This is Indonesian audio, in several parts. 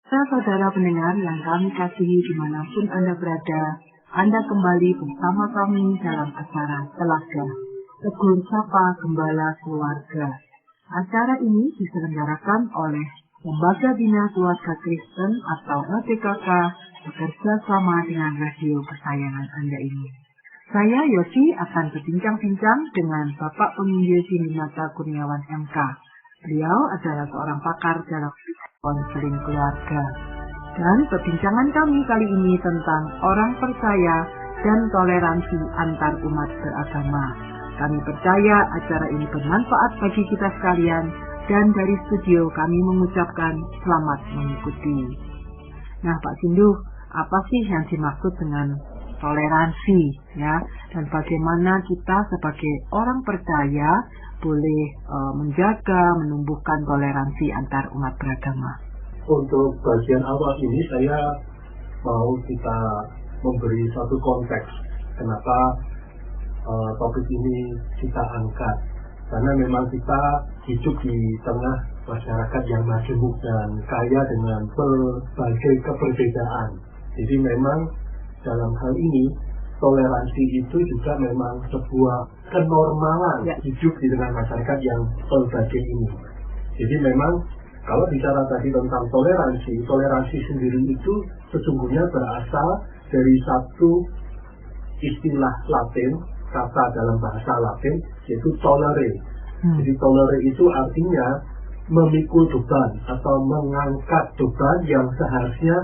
Saudara pendengar yang kami kasihi dimanapun Anda berada, Anda kembali bersama kami dalam acara Telaga, Tegur Sapa Gembala Keluarga. Acara ini diselenggarakan oleh Lembaga Bina Keluarga Kristen atau LBKK bekerja sama dengan radio kesayangan Anda ini. Saya Yosi akan berbincang-bincang dengan Bapak Penginjil Sindimata Kurniawan MK. Beliau adalah seorang pakar dalam konseling keluarga. Dan perbincangan kami kali ini tentang orang percaya dan toleransi antar umat beragama. Kami percaya acara ini bermanfaat bagi kita sekalian dan dari studio kami mengucapkan selamat mengikuti. Nah Pak Sindu, apa sih yang dimaksud dengan toleransi ya? Dan bagaimana kita sebagai orang percaya boleh menjaga, menumbuhkan toleransi antar umat beragama. Untuk bagian awal ini saya mau kita memberi satu konteks kenapa topik ini kita angkat. Karena memang kita hidup di tengah masyarakat yang majemuk dan kaya dengan berbagai keberbedaan. Jadi memang dalam hal ini toleransi itu juga memang sebuah kenormalan hidup di tengah masyarakat yang berbagai ini. Jadi memang kalau bicara tadi tentang toleransi sendiri itu sesungguhnya berasal dari satu istilah Latin, kata dalam bahasa Latin, yaitu tolere. Jadi tolere itu artinya memikul beban atau mengangkat beban yang seharusnya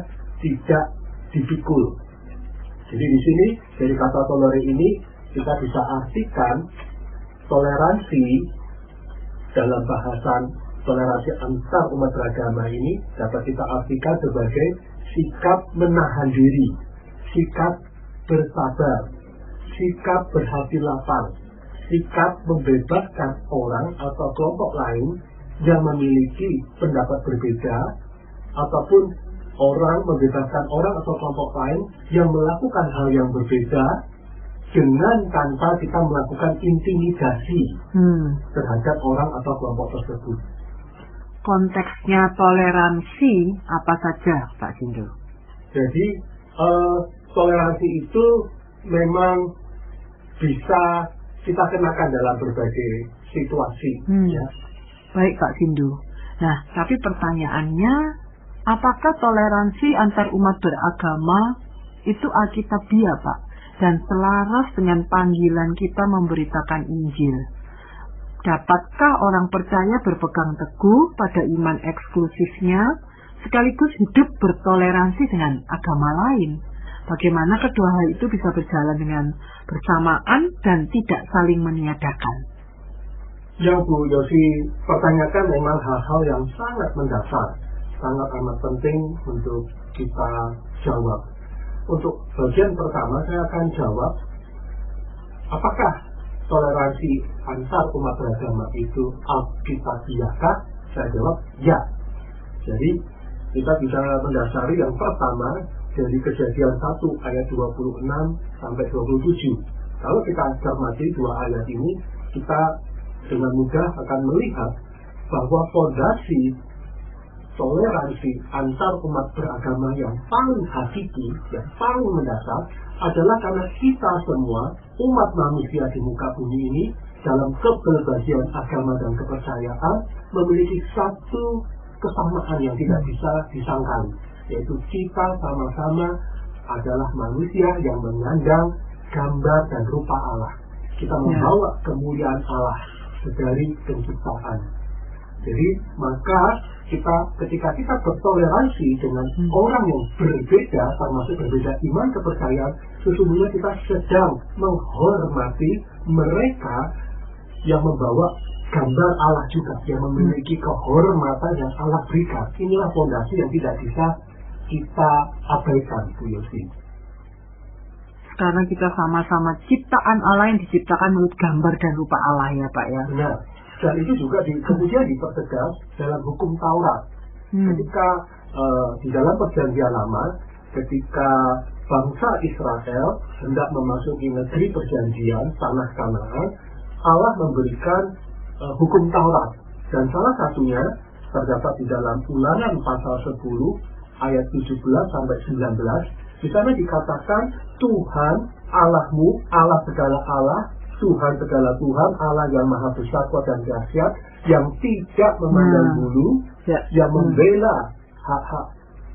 tidak dipikul. Jadi di sini dari kata tolere ini kita bisa artikan toleransi dalam bahasan toleransi antar umat beragama ini dapat kita artikan sebagai sikap menahan diri, sikap bersabar, sikap berhati lapang, sikap membebaskan orang atau kelompok lain yang memiliki pendapat berbeda, ataupun orang membebaskan orang atau kelompok lain yang melakukan hal yang berbeda dengan tanpa kita melakukan intimidasi terhadap orang atau kelompok tersebut. Konteksnya toleransi apa saja Pak Sindu? Jadi toleransi itu memang bisa kita kenakan dalam berbagai situasi. Ya. Baik Pak Sindu. Nah, tapi pertanyaannya, apakah toleransi antar umat beragama itu alkitabiah Pak? Dan selaras dengan panggilan kita memberitakan Injil. Dapatkah orang percaya berpegang teguh pada iman eksklusifnya, sekaligus hidup bertoleransi dengan agama lain? Bagaimana kedua hal itu bisa berjalan dengan bersamaan dan tidak saling meniadakan? Yang Bu Yosi pertanyakan memang hal-hal yang sangat mendasar, sangat amat penting untuk kita jawab. Untuk bagian pertama saya akan jawab, apakah toleransi antar umat beragama itu alkitabiahkah? Saya jawab ya. Jadi kita bisa mendasari yang pertama dari Kejadian 1 ayat 26 sampai 27. Kalau kita cermati dua ayat ini, kita dengan mudah akan melihat bahwa fondasi toleransi antar umat beragama yang paling hakiki, yang paling mendasar adalah karena kita semua umat manusia di muka bumi ini dalam keberbagian agama dan kepercayaan memiliki satu kesamaan yang tidak bisa disangkali, yaitu kita sama-sama adalah manusia yang menyandang gambar dan rupa Allah. Kita membawa kemuliaan Allah dari penciptaan. Jadi maka ketika kita bertoleransi dengan orang yang berbeda, termasuk berbeda iman kepercayaan, sesungguhnya kita sedang menghormati mereka yang membawa gambar Allah juga, yang memiliki kehormatan yang Allah berikan. Inilah fondasi yang tidak bisa kita abaikan, Bu Yosi. Karena kita sama-sama ciptaan Allah yang diciptakan menurut gambar dan rupa Allah ya Pak ya. Benar. Dan itu juga kemudian dipertegas dalam hukum Taurat. Ketika di dalam Perjanjian Lama, ketika bangsa Israel hendak memasuki negeri perjanjian tanah Kanaan, Allah memberikan hukum Taurat. Dan salah satunya terdapat di dalam Ulangan pasal 10 ayat 17 sampai 19, di sana dikatakan Tuhan Allahmu, Allah segala Allah, Tuhan segala Tuhan, Allah yang maha besar kuat dan dahsyat, yang tidak memandang bulu, yang membela hak-hak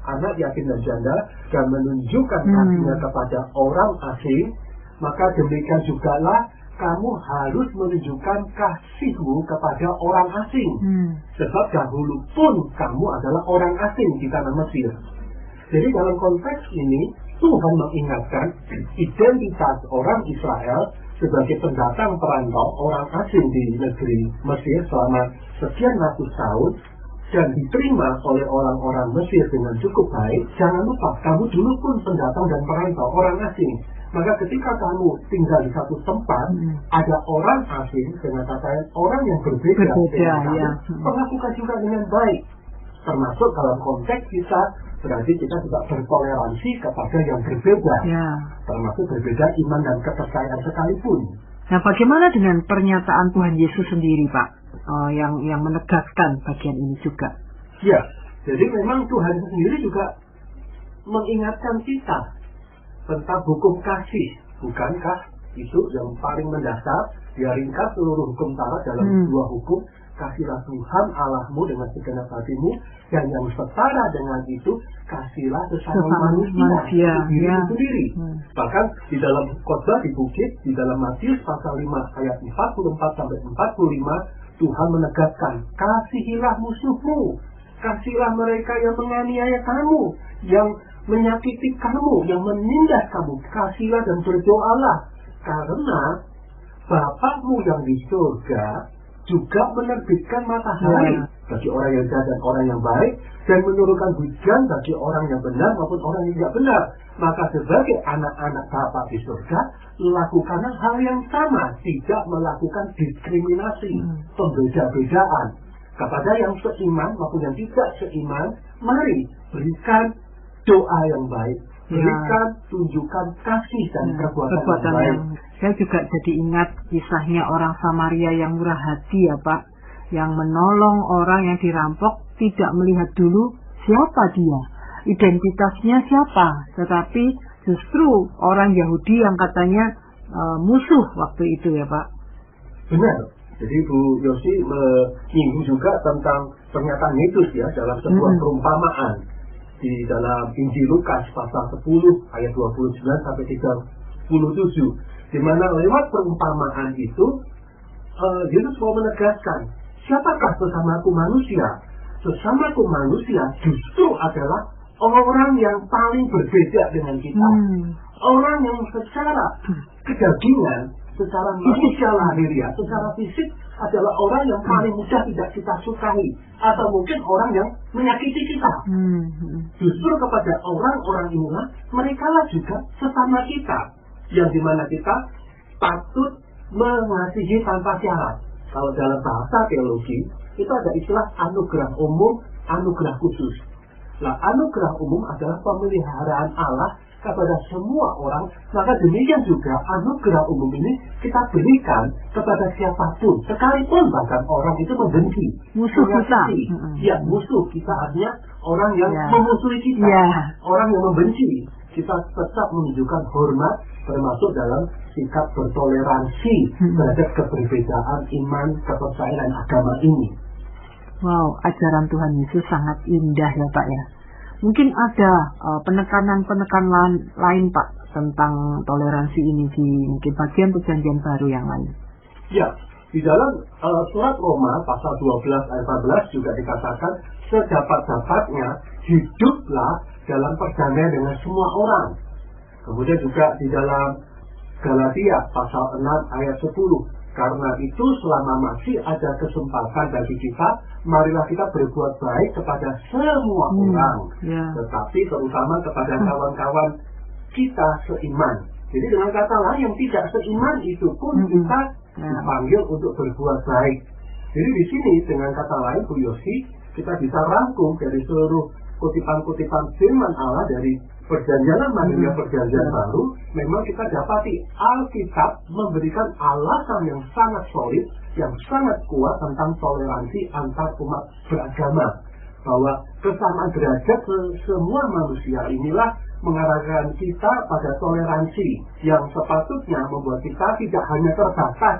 anak yatim dan janda, dan menunjukkan kasihnya kepada orang asing. Maka demikian jugalah kamu harus menunjukkan kasihmu kepada orang asing. Sebab dahulu pun kamu adalah orang asing di tanah Mesir. Jadi dalam konteks ini, Tuhan mengingatkan identitas orang Israel sebagai pendatang perantau, orang asing di negeri Mesir selama sekian ratus tahun, dan diterima oleh orang-orang Mesir dengan cukup baik. Jangan lupa, kamu dulu pun pendatang dan perantau, orang asing. Maka ketika kamu tinggal di satu tempat, ada orang asing, dengan kata orang yang berbeda dengan kamu, perlakukan juga dengan baik. Termasuk dalam konteks kita, berarti kita juga bertoleransi kepada yang berbeda. Termasuk berbeda iman dan kepercayaan sekalipun. Nah, bagaimana dengan pernyataan Tuhan Yesus sendiri, Pak? Yang menegaskan bagian ini juga. Ya, jadi memang Tuhan sendiri juga mengingatkan kita tentang hukum kasih. Bukankah itu yang paling mendasar? Dia ringkas seluruh hukum Taurat dalam dua hukum. Kasihlah Tuhan Allahmu dengan segenap hatimu, dan yang setara dengan itu, kasihlah sesama manusia diri sendiri. Bahkan di dalam khotbah di bukit, di dalam Matius pasal 5 ayat 44 sampai 45, Tuhan menegaskan, kasihilah musuhmu, kasihlah mereka yang menganiaya kamu, yang menyakiti kamu, yang menindas kamu, kasihlah dan berdoalah, karena Bapakmu yang di surga juga menerbitkan matahari bagi orang yang jahat dan orang yang baik, dan menurunkan hujan bagi orang yang benar maupun orang yang tidak benar. Maka sebagai anak-anak Bapa di surga, lakukanlah hal yang sama, tidak melakukan diskriminasi, pembeda-bedaan kepada yang seiman maupun yang tidak seiman. Mari berikan doa yang baik, berikan, tunjukkan kasih dan perbuatan yang baik. Saya juga jadi ingat kisahnya orang Samaria yang murah hati ya Pak, yang menolong orang yang dirampok, tidak melihat dulu siapa dia, identitasnya siapa, tetapi justru orang Yahudi yang katanya musuh waktu itu ya Pak. Benar. Jadi Bu Yosi menyinggung juga tentang pernyataan Yesus ya dalam sebuah perumpamaan di dalam Injil Lukas pasal 10 ayat 29 sampai 37, di mana lewat perumpamaan itu Yesus mau menegaskan, siapakah sesamaku manusia? Sesamaku manusia justru adalah orang yang paling berbeda dengan kita, orang yang secara kedagingan, secara manusia lahiriah, secara fisik adalah orang yang paling mudah tidak kita sukai, atau mungkin orang yang menyakiti kita. Justru kepada orang-orang inilah mereka lah juga sesama kita, yang dimana kita patut mengasihi tanpa syarat. Kalau dalam bahasa teologi itu ada istilah anugerah umum, anugerah khusus. Nah, anugerah umum adalah pemeliharaan Allah kepada semua orang, maka demikian juga anugerah umum ini kita berikan kepada siapapun, sekalipun bahkan orang itu membenci, musuh kita. Ya, musuh kita artinya orang yang memusuhi kita, orang yang membenci. Kita tetap menunjukkan hormat, termasuk dalam sikap bertoleransi terhadap keberbedaan iman, kepercayaan dan agama ini. Wow, ajaran Tuhan Yesus sangat indah ya Pak ya. Mungkin ada penekanan-penekanan lain Pak tentang toleransi ini di mungkin bagian perjanjian baru yang lain. Ya, di dalam surat Roma pasal 12 ayat 14 juga dikatakan, sedapat-dapatnya hiduplah dalam perdamaian dengan semua orang. Kemudian juga di dalam Galatia pasal 6 ayat 10, karena itu selama masih ada kesempatan bagi kita, marilah kita berbuat baik kepada semua orang, tetapi terutama kepada kawan-kawan kita seiman. Jadi dengan kata lain, yang tidak seiman itu pun kita dipanggil untuk berbuat baik. Jadi di sini dengan kata lain Bu Yosi, kita bisa rangkum dari seluruh kutipan-kutipan firman Allah dari perjanjian lama hingga perjanjian baru, memang kita dapati Alkitab memberikan alasan yang sangat solid, yang sangat kuat tentang toleransi antar umat beragama. bahwa kesamaan derajat semua manusia inilah mengarahkan kita pada toleransi yang sepatutnya membuat kita tidak hanya terbatas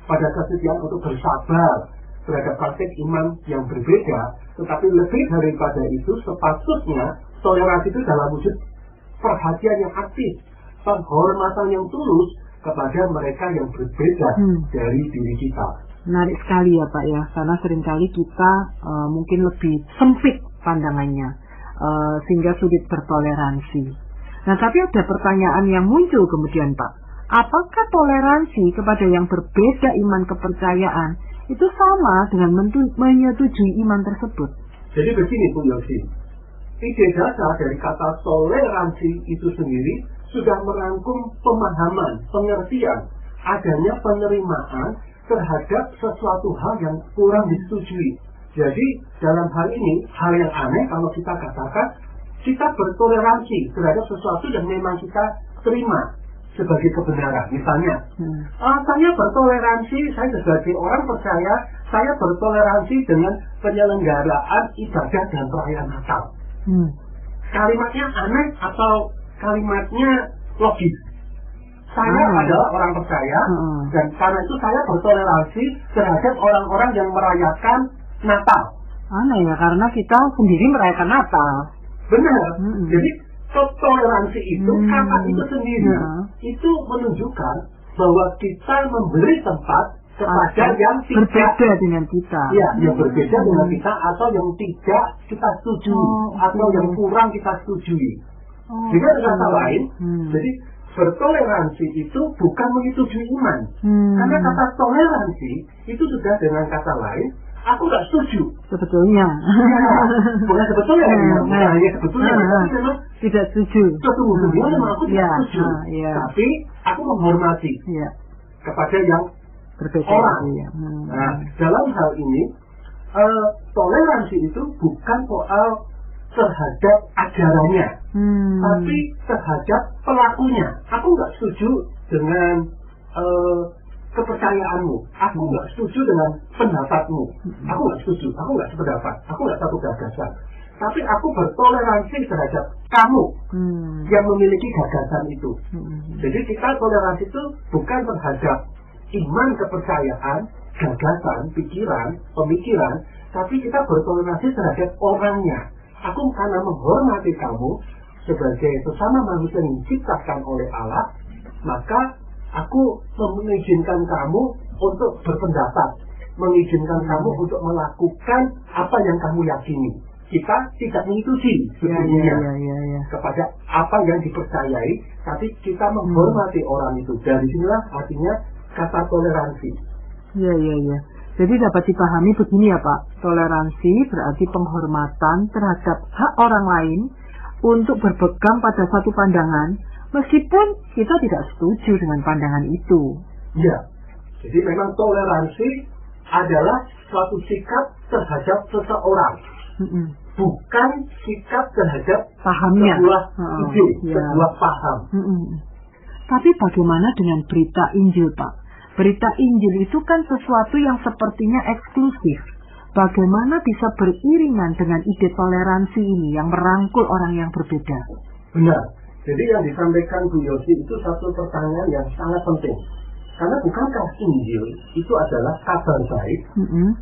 pada kesediaan untuk bersabar terhadap praktik iman yang berbeda, tetapi lebih daripada itu sepatutnya toleransi itu dalam wujud perhatian yang aktif, penghormatan yang tulus kepada mereka yang berbeda dari diri kita. Menarik sekali ya Pak ya, karena seringkali kita mungkin lebih sempit pandangannya, sehingga sulit bertoleransi. Nah tapi ada pertanyaan yang muncul kemudian Pak, apakah toleransi kepada yang berbeda iman kepercayaan itu sama dengan menyetujui iman tersebut? Jadi begini Bu Yosi, ide dasar dari kata toleransi itu sendiri sudah merangkum pemahaman, pengertian, adanya penerimaan terhadap sesuatu hal yang kurang disetujui. Jadi dalam hal ini, hal yang aneh kalau kita katakan kita bertoleransi terhadap sesuatu yang memang kita terima sebagai kebenaran. Misalnya, saya bertoleransi, saya sebagai orang percaya, saya bertoleransi dengan penyelenggaraan ibadah dan perayaan Natal. Kalimatnya aneh atau kalimatnya logis? Saya adalah orang percaya, dan karena itu saya bertoleransi terhadap orang-orang yang merayakan Natal. Aneh ya, karena kita sendiri merayakan Natal. Benar. Jadi toleransi itu, kata itu sendiri, itu menunjukkan bahwa kita memberi tempat kepada yang tidak berbeda dengan kita. Ya, yang berbeda dengan kita, atau yang tidak kita setujui, atau yang kurang kita setujui. Dengan kata lain, jadi bertoleransi itu bukan menyetujui iman. Karena kata toleransi itu sudah dengan kata lain, aku nggak setuju. Sebetulnya. Ya, bukan sebetulnya, bukan hanya sebetulnya, tapi memang tidak setuju. Sesungguhnya memang aku tidak setuju. Tapi aku menghormati kepada yang berbeda orang. Nah, dalam hal ini, toleransi itu bukan soal terhadap ajarannya, tapi terhadap pelakunya. Aku nggak setuju dengan kepercayaanmu, aku nggak setuju dengan pendapatmu, aku nggak setuju, aku nggak sependapat, aku nggak satu gagasan. Tapi aku bertoleransi terhadap kamu yang memiliki gagasan itu. Jadi kita toleransi itu bukan terhadap iman, kepercayaan, gagasan, pikiran, pemikiran, tapi kita bertoleransi terhadap orangnya. Aku karena menghormati kamu sebagai sesama manusia yang diciptakan oleh Allah, maka aku mengizinkan kamu untuk berpendapat, mengizinkan kamu untuk melakukan apa yang kamu yakini. Kita tidak menyetujui sebenarnya kepada apa yang dipercayai, tapi kita menghormati orang itu. Dari sinilah artinya kata toleransi. Iya. Jadi dapat dipahami begini ya Pak, toleransi berarti penghormatan terhadap hak orang lain untuk berpegang pada satu pandangan, meskipun kita tidak setuju dengan pandangan itu. Ya, jadi memang toleransi adalah suatu sikap terhadap seseorang, bukan sikap terhadap pahamnya, sebuah ide, sebuah paham. Tapi bagaimana dengan berita Injil Pak? Berita Injil itu kan sesuatu yang sepertinya eksklusif. Bagaimana bisa beriringan dengan ide toleransi ini yang merangkul orang yang berbeda? Benar. Jadi yang disampaikan Bu Yosi itu satu pertanyaan yang sangat penting. Karena bukankah Injil itu adalah kabar baik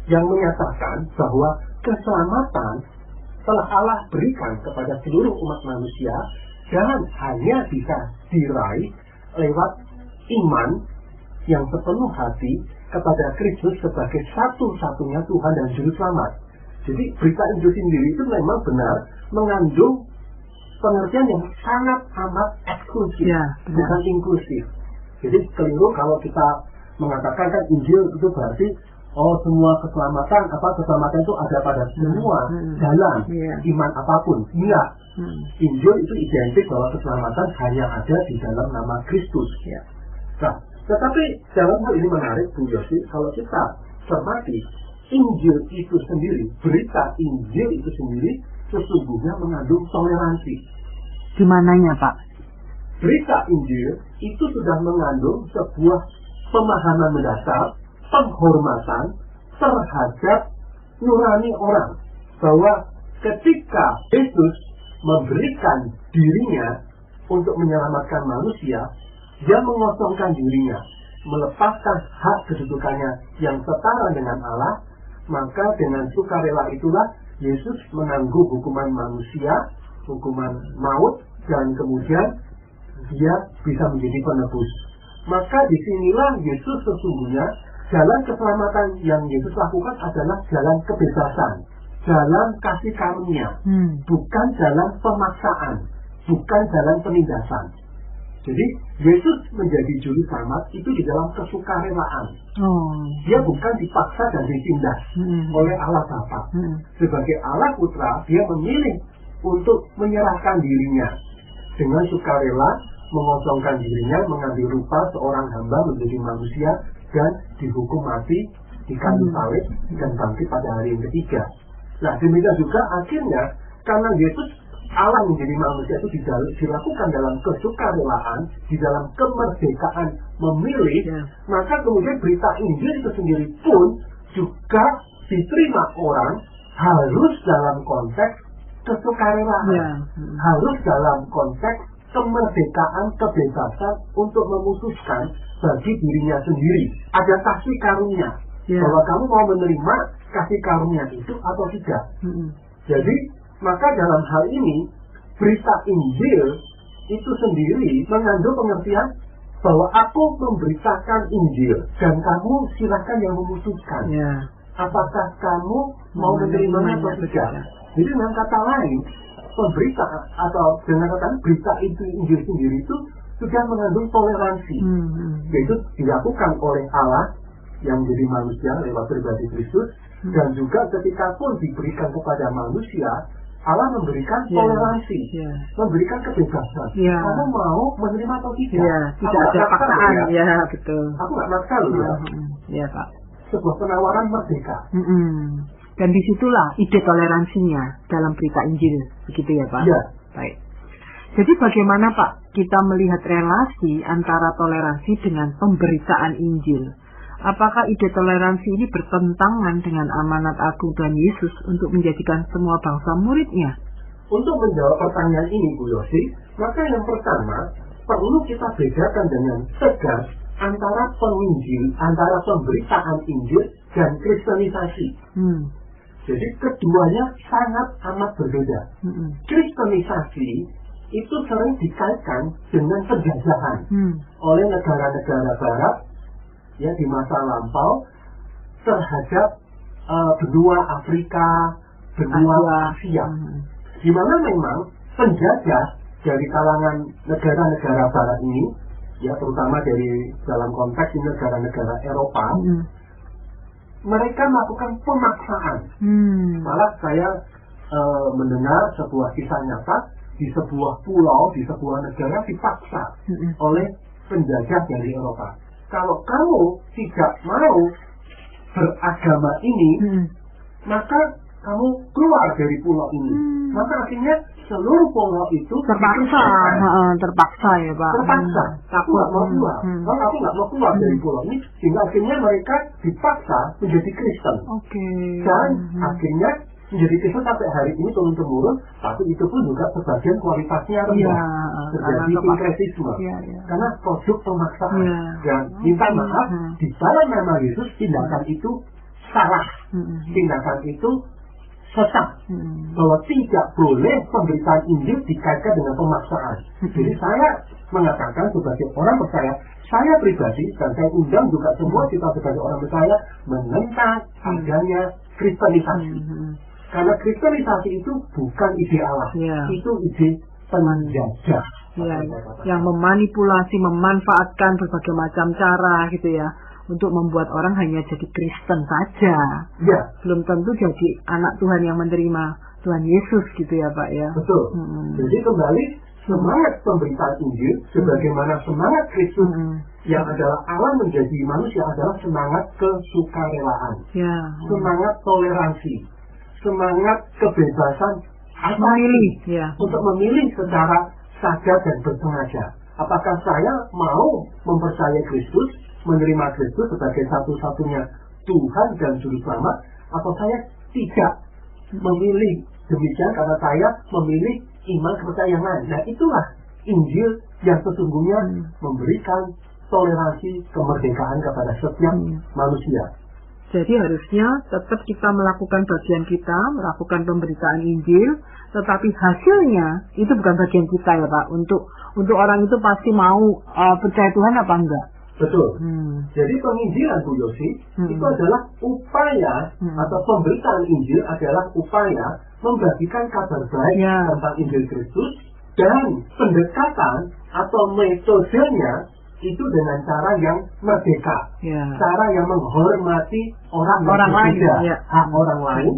yang menyatakan bahwa keselamatan telah Allah berikan kepada seluruh umat manusia dan hanya bisa diraih lewat iman yang sepenuh hati kepada Kristus sebagai satu-satunya Tuhan dan Juru Selamat. Jadi berita Injil sendiri itu memang benar mengandung pengertian yang sangat amat eksklusif, bukan inklusif. Jadi keliru kalau kita mengatakan kan Injil itu berarti semua keselamatan itu ada pada semua jalan iman apapun. Enggak. Injil itu identik bahwa keselamatan hanya ada di dalam nama Kristus. Nah, tetapi dalam hal ini menarik Bu Yosi, kalau kita cermati Injil itu sendiri, berita Injil itu sendiri sesungguhnya mengandung toleransi. Di mananya Pak? Berita Injil itu sudah mengandung sebuah pemahaman mendasar, penghormatan terhadap nurani orang, bahwa ketika Yesus memberikan dirinya untuk menyelamatkan manusia, dia mengosongkan dirinya, melepaskan hak kedudukannya yang setara dengan Allah, maka dengan sukarela itulah Yesus menanggung hukuman manusia, hukuman maut, dan kemudian dia bisa menjadi penebus. Maka disinilah Yesus sesungguhnya, jalan keselamatan yang Yesus lakukan adalah jalan kebebasan, jalan kasih karunia, bukan jalan pemaksaan, bukan jalan penindasan. Jadi Yesus menjadi juru selamat itu di dalam kesukarelaan. Dia bukan dipaksa dan ditindas oleh Allah Bapa. Sebagai Allah Putra, dia memilih untuk menyerahkan dirinya dengan sukarela, mengosongkan dirinya, mengambil rupa seorang hamba menjadi manusia dan dihukum mati di kayu salib dan bangkit pada hari yang ketiga. Nah, demikian juga akhirnya karena Yesus Allah menjadi manusia itu dilakukan dalam kesukarelaan, di dalam kemerdekaan memilih, maka kemudian berita Injil itu sendiri pun juga diterima orang harus dalam konteks kesukarelaan, harus dalam konteks kemerdekaan, kebebasan untuk memutuskan bagi dirinya sendiri. Ada kasih karunia, bahwa kamu mau menerima kasih karunia itu atau tidak. Jadi maka dalam hal ini, berita Injil itu sendiri mengandung pengertian bahwa aku memberitakan Injil dan kamu silakan yang memutuskan. Apakah kamu mau menerimanya atau tidak. Jadi dengan kata lain, pemberita atau dengan kata berita itu Injil sendiri itu sudah mengandung toleransi. Yaitu dilakukan oleh Allah yang menjadi manusia lewat pribadi Kristus, dan juga ketika pun diberikan kepada manusia, Allah memberikan toleransi, memberikan kebebasan. Kamu mau menerima atau tidak? Tidak ada paksaan. Betul. Aku nggak maksa loh ya. Pak. Sebuah penawaran merdeka. Dan disitulah ide toleransinya dalam berita Injil, begitu ya Pak? Baik. Jadi bagaimana Pak kita melihat relasi antara toleransi dengan pemberitaan Injil? Apakah ide toleransi ini bertentangan dengan amanat agung Tuhan Yesus untuk menjadikan semua bangsa muridnya? Untuk menjawab pertanyaan ini, Bu Yosi, maka yang pertama perlu kita bedakan dengan tegas antara penginjil, antara pemberitaan Injil dan kristenisasi. Jadi keduanya sangat amat berbeda. Kristenisasi itu sering dikaitkan dengan penjajahan oleh negara-negara Barat ya di masa lampau terhadap benua Afrika, benua Asia, di mana memang penjajah dari kalangan negara-negara Barat ini, ya terutama dari dalam konteks negara-negara Eropa, mereka melakukan pemaksaan. Malah saya mendengar sebuah kisah nyata di sebuah pulau, di sebuah negara dipaksa oleh penjajah dari Eropa. Kalau kamu tidak mau beragama ini, maka kamu keluar dari pulau ini. Maka akhirnya seluruh pulau itu terpaksa ya Pak. Terpaksa. Aku nggak mau keluar. Kalau aku nggak mau keluar dari pulau ini, sehingga akhirnya mereka dipaksa menjadi Kristen. Dan akhirnya menjadi Kristen sampai hari ini turun-temurun, tapi itu pun juga sebagian kualitasnya rendah. Terjadi sinkretisme. Karena produk pemaksaan. Dan minta maaf, di dalam nama Yesus tindakan itu salah. Tindakan itu sesat. Bahwa tidak boleh pemberitaan Injil dikaitkan dengan pemaksaan. Jadi saya mengatakan sebagai orang percaya, saya pribadi dan saya undang juga semua kita sebagai orang percaya menentang adanya kristenisasi. Karena kristenisasi itu bukan ide Allah, itu ide penjajah. Yang memanipulasi, memanfaatkan berbagai macam cara gitu ya, untuk membuat orang hanya jadi Kristen saja. Belum tentu jadi anak Tuhan yang menerima Tuhan Yesus gitu ya Pak ya. Betul. Jadi kembali semangat pemberitaan Injil sebagaimana semangat Kristus yang adalah Allah menjadi manusia adalah semangat kesukarelaan, semangat toleransi, semangat kebebasan memilih, untuk memilih secara sadar dan bersengaja. Apakah saya mau mempercayai Kristus, menerima Kristus sebagai satu-satunya Tuhan dan Juru Selamat, atau saya tidak memilih demikian karena saya memilih iman kepercayaan yang lain. Nah, itulah Injil yang sesungguhnya memberikan toleransi kemerdekaan kepada setiap manusia. Jadi harusnya tetap kita melakukan bagian kita, melakukan pemberitaan Injil, tetapi hasilnya itu bukan bagian kita ya Pak. Untuk orang itu pasti mau percaya Tuhan apa enggak? Betul. Jadi penginjilan Bu Yosi itu adalah upaya atau pemberitaan Injil adalah upaya membagikan kabar baik tentang Injil Kristus, dan pendekatan atau metodenya itu dengan cara yang merdeka, cara yang menghormati orang lain, hak orang lain,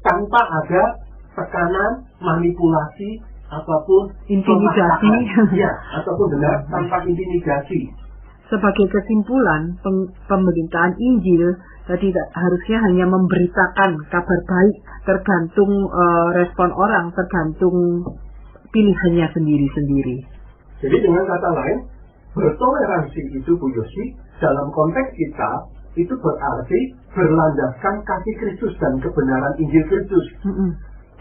tanpa ada tekanan, manipulasi ataupun intimidasi, ataupun benar tanpa intimidasi. Sebagai kesimpulan, pemberitaan Injil tadi harusnya hanya memberitakan kabar baik, tergantung respon orang, tergantung pilihannya sendiri-sendiri. Jadi dengan kata lain, bertoleransi itu Bu Yosi, dalam konteks kita, itu berarti berlandaskan kasih Kristus dan kebenaran Injil Kristus.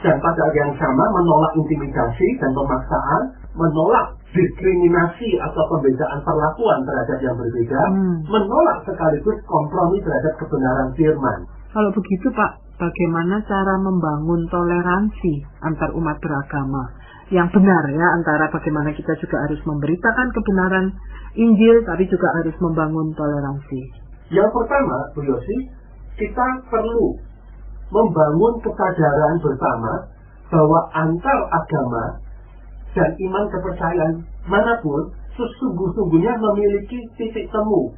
Dan pada saat yang sama menolak intimidasi dan pemaksaan, menolak diskriminasi atau pembedaan perlakuan terhadap yang berbeda, menolak sekaligus kompromi terhadap kebenaran firman. Kalau begitu Pak, bagaimana cara membangun toleransi antar umat beragama yang benar ya, antara bagaimana kita juga harus memberitakan kebenaran Injil, tapi juga harus membangun toleransi. Yang pertama, Bu Yosi, kita perlu membangun kesadaran bersama bahwa antar agama dan iman kepercayaan manapun sesungguhnya memiliki titik temu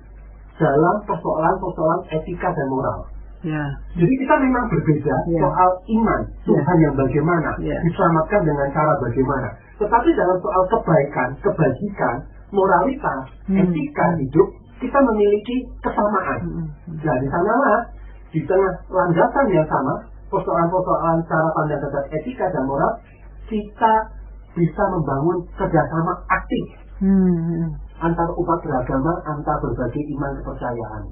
dalam persoalan-persoalan etika dan moral. Jadi kita memang berbeda soal iman, Tuhan yang bagaimana, diselamatkan dengan cara bagaimana. Tetapi dalam soal kebaikan, kebajikan, moralitas, etika hidup, kita memiliki kesamaan. Nah, di sanalah di tengah landasan yang sama, persoalan-persoalan cara pandang terhadap etika dan moral, kita bisa membangun kerjasama aktif antar umat beragama, antar berbagai iman kepercayaan.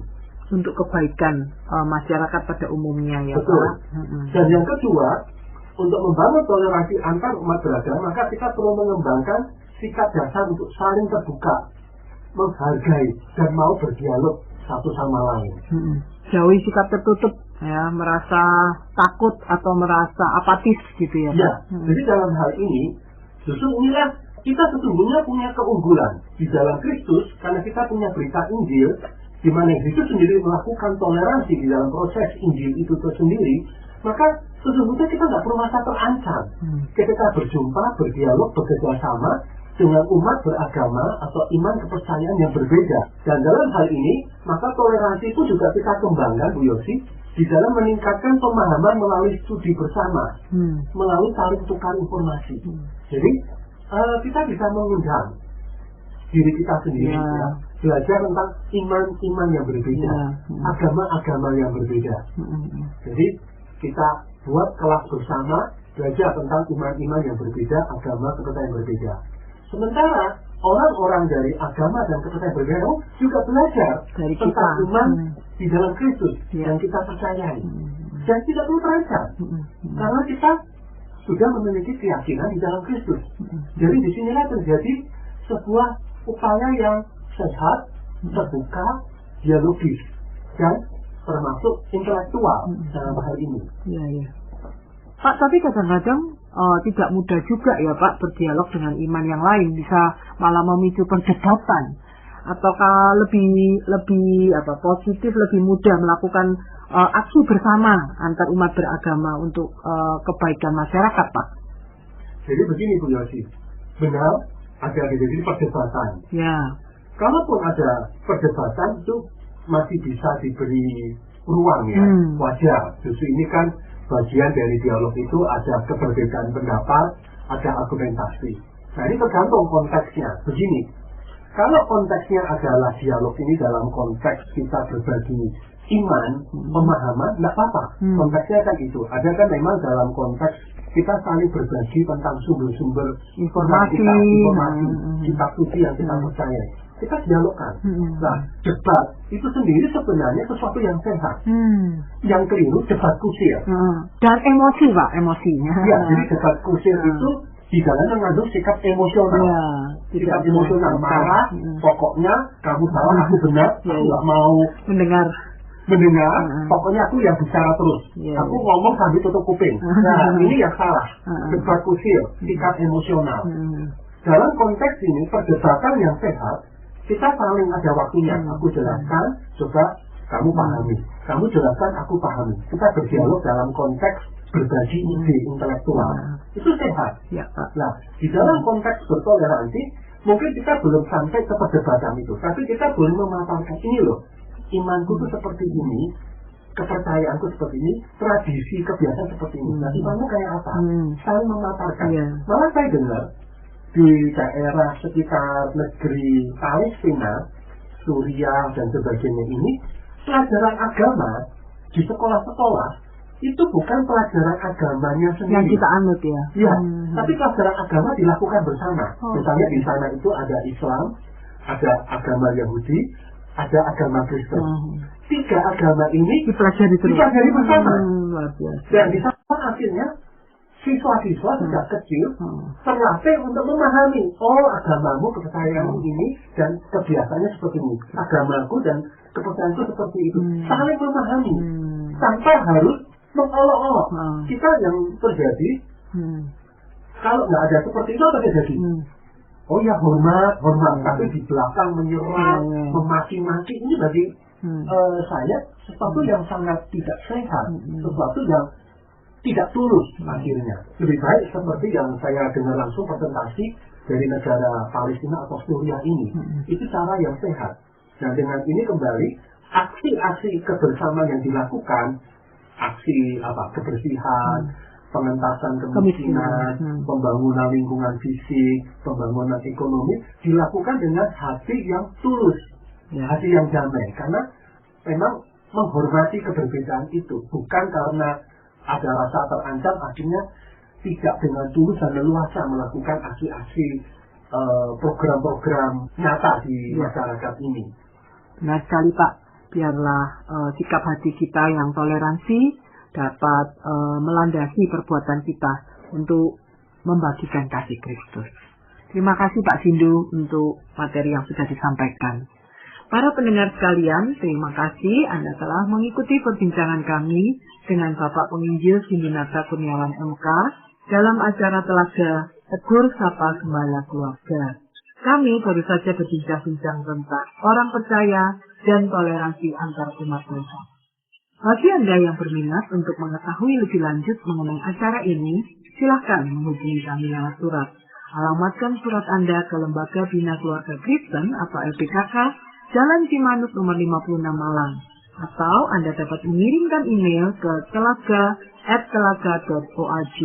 Untuk kebaikan masyarakat pada umumnya ya Betul. Pak. Dan yang kedua, untuk membangun toleransi antar umat beragama, maka kita perlu mengembangkan sikap dasar untuk saling terbuka, menghargai, dan mau berdialog satu sama lain. Jauhi sikap tertutup, ya, merasa takut atau merasa apatis gitu ya Pak. Jadi dalam hal ini, justru inilah kita sesungguhnya punya keunggulan di dalam Kristus, karena kita punya berita Injil, di mana Kristus sendiri melakukan toleransi di dalam proses Injil itu tersendiri, maka sesungguhnya kita nggak perlu merasa terancam ketika berjumpa, berdialog, bekerja sama dengan umat beragama atau iman kepercayaan yang berbeda. Dan dalam hal ini, maka toleransi itu juga kita kembangkan, Bu Yosi, di dalam meningkatkan pemahaman melalui studi bersama, melalui saling tukar informasi. Jadi, kita bisa mengundang diri kita sendiri, belajar tentang iman-iman yang berbeda, agama-agama yang berbeda. Jadi, kita buat kelas bersama, belajar tentang iman-iman yang berbeda, agama kepercayaan yang berbeda. Sementara orang-orang dari agama dan kepercayaan berbeda juga belajar dari tentang kita. iman di dalam Kristus yang kita percayai. Dan tidak perlu terancam, karena kita sudah memiliki keyakinan di dalam Kristus. Jadi disinilah terjadi sebuah upaya yang sehat, terbuka, dialogis, dan termasuk intelektual dalam hal ini. Pak, tapi kadang-kadang tidak mudah juga ya Pak berdialog dengan iman yang lain, bisa malah memicu perdebatan, ataukah lebih positif, lebih mudah melakukan aksi bersama antar umat beragama untuk kebaikan masyarakat, Pak. Jadi begini Bu Yosi, benar ada terjadi perdebatan. Kalaupun ada perdebatan itu masih bisa diberi ruang ya, wajar. Justru ini kan bagian dari dialog itu ada keberbedaan pendapat, ada argumentasi. Nah ini tergantung konteksnya. Begini, kalau konteksnya adalah dialog ini dalam konteks kita berbagi iman, pemahaman, tidak apa-apa. Konteksnya kan itu. Ada kan memang dalam konteks kita saling berbagi tentang sumber-sumber informasi, kitab suci yang kita percaya. kita dialogkan. Nah, debat itu sendiri sebenarnya sesuatu yang sehat. Yang keliru debat kusir. Dan emosi Pak, emosinya. Ya, jadi debat kusir itu di dalamnya mengandung sikap emosional. Ya, sikap emosional, marah, pokoknya kamu salah, aku benar, aku nggak mau mendengar, pokoknya aku yang bicara terus. Aku ngomong sambil tutup kuping. Nah, ini yang salah. Debat kusir, sikap emosional. Dalam konteks ini, perdebatan yang sehat, kita saling ada waktunya. Aku jelaskan, coba kamu pahami. Kamu jelaskan, aku pahami. Kita berdialog dalam konteks berbagi ide intelektual. Itu sehat. Nah, di dalam konteks bertoleransi, mungkin kita belum sampai ke perdebatan itu. Tapi kita boleh memaparkan, ini loh, imanku itu seperti ini, kepercayaanku seperti ini, tradisi, kebiasaan seperti ini. Nah, imanmu kayak apa? Saling memaparkan. Malah saya dengar, di daerah sekitar negeri Palestina, Suriah, dan sebagainya ini, pelajaran agama di sekolah-sekolah itu bukan pelajaran agamanya sendiri. Yang kita anut ya. Ya, tapi pelajaran agama dilakukan bersama. Misalnya di sana itu ada Islam, ada agama Yahudi, ada agama Kristen. 3 agama ini dipelajari bersama. Dan di sana akhirnya siswa-siswa sejak kecil terlatih untuk memahami, oh agamamu, kepercayaanmu ini dan kebiasaannya seperti ini. Agamaku dan kepercayaanku seperti itu. Saling memahami tanpa harus mengolok-olok. Kita yang terjadi kalau nggak ada seperti itu apa terjadi? Oh ya hormat, tapi di belakang menyerang, memaki-maki, ini bagi saya sesuatu yang sangat tidak sehat, sesuatu yang tidak tulus akhirnya. Lebih baik seperti yang saya dengar langsung presentasi dari negara Palestina atau Suriah ini. Itu cara yang sehat. Nah, dengan ini kembali aksi-aksi kebersamaan yang dilakukan, aksi kebersihan, pengentasan kemiskinan, pembangunan lingkungan fisik, pembangunan ekonomi dilakukan dengan hati yang tulus, hati yang damai, karena memang menghormati keberbedaan itu, bukan karena ada rasa terancam akhirnya tidak dengan tulus dan leluasa melakukan aksi-aksi program-program nyata di masyarakat ini. Benar sekali Pak, biarlah sikap hati kita yang toleransi dapat melandasi perbuatan kita untuk membagikan kasih Kristus. Terima kasih Pak Sindu untuk materi yang sudah disampaikan. Para pendengar sekalian, terima kasih Anda telah mengikuti perbincangan kami dengan Bapak Penginjil Sindinata Kurniawan MK dalam acara Telaga Tegur Sapa Gembala Keluarga. Kami baru saja berbincang-bincang tentang orang percaya dan toleransi antar umat bangsa. Bagi Anda yang berminat untuk mengetahui lebih lanjut mengenai acara ini, silakan menghubungi kami lewat surat. Alamatkan surat Anda ke Lembaga Bina Keluarga Kristen atau LPKK, Jalan Cimanuk nomor 56 Malang. Atau Anda dapat mengirimkan email ke telaga@telaga.org.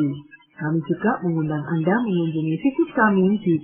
Kami juga mengundang Anda mengunjungi situs kami di